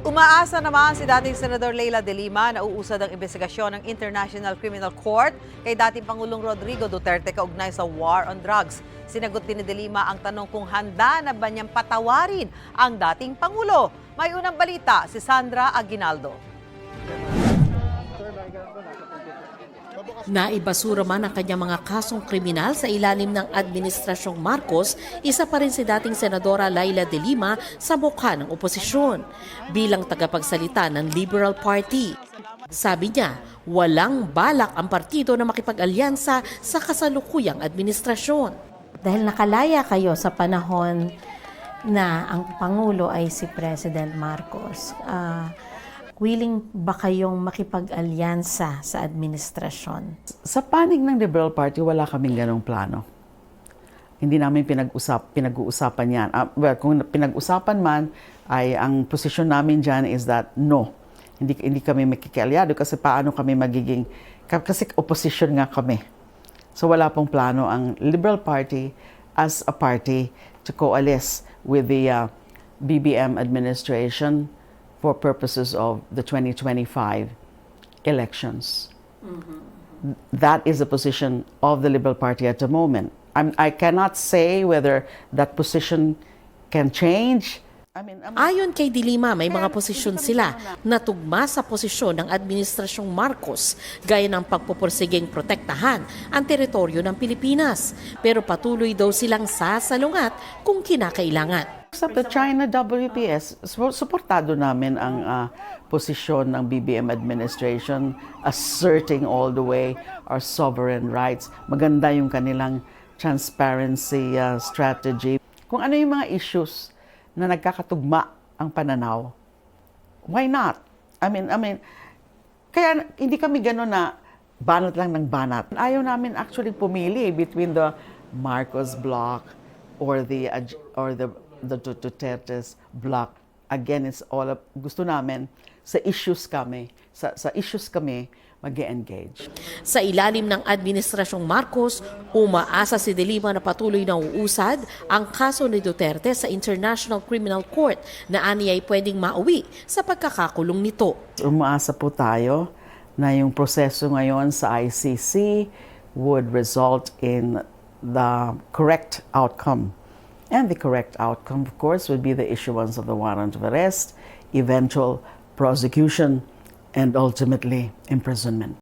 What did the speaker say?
Umaasa naman si dating Senador Leila de Lima na uusad ang investigasyon ng International Criminal Court kay dating Pangulong Rodrigo Duterte kaugnay sa war on drugs. Sinagot din ni de Lima ang tanong kung handa na ba niyang patawarin ang dating Pangulo. May unang balita si Sandra Aguinaldo. Naibasura man ang kanyang mga kasong kriminal sa ilalim ng Administrasyong Marcos, isa pa rin si dating Senadora Leila de Lima sa mukha ng oposisyon bilang tagapagsalita ng Liberal Party. Sabi niya, walang balak ang partido na makipag-alyansa sa kasalukuyang administrasyon. Dahil nakalaya kayo sa panahon na ang Pangulo ay si President Marcos, willing ba kayong makipag-alyansa sa administrasyon? Sa panig ng Liberal Party, wala kaming ganong plano. Hindi namin pinag-uusapan yan. Well, kung pinag-usapan man, ay ang posisyon namin dyan is that no. Hindi kami makikialyado kasi paano kami magiging, kasi opposition nga kami. So wala pong plano ang Liberal Party as a party to coalesce with the BBM administration for purposes of the 2025 elections. That is the position of the Liberal Party at the moment. I cannot say whether that position can change. Ayon kay de Lima, may mga posisyon sila na tugma sa posisyon ng Administrasyong Marcos, gaya ng pagpupursiging protektahan ang teritoryo ng Pilipinas. Pero patuloy daw silang sasalungat kung kinakailangan. Sa China WPS, suportado namin ang posisyon ng BBM administration, asserting all the way our sovereign rights. Maganda yung kanilang transparency strategy. Kung ano yung mga issues na nagkakatugma ang pananaw, why not? I mean, kaya hindi kami gano'n na banat lang ng banat. Ayaw namin actually pumili between the Marcos bloc or the Duterte's bloc. Again, it's all gusto namin sa issues kami mag-engage. Sa ilalim ng Administrasyong Marcos, umaasa si de Lima na patuloy na uusad ang kaso ni Duterte sa International Criminal Court na aniya ay pwedeng mauwi sa pagkakakulong nito. Umaasa po tayo na yung proseso ngayon sa ICC would result in the correct outcome. And the correct outcome, of course, would be the issuance of the warrant of arrest, eventual prosecution, and ultimately imprisonment.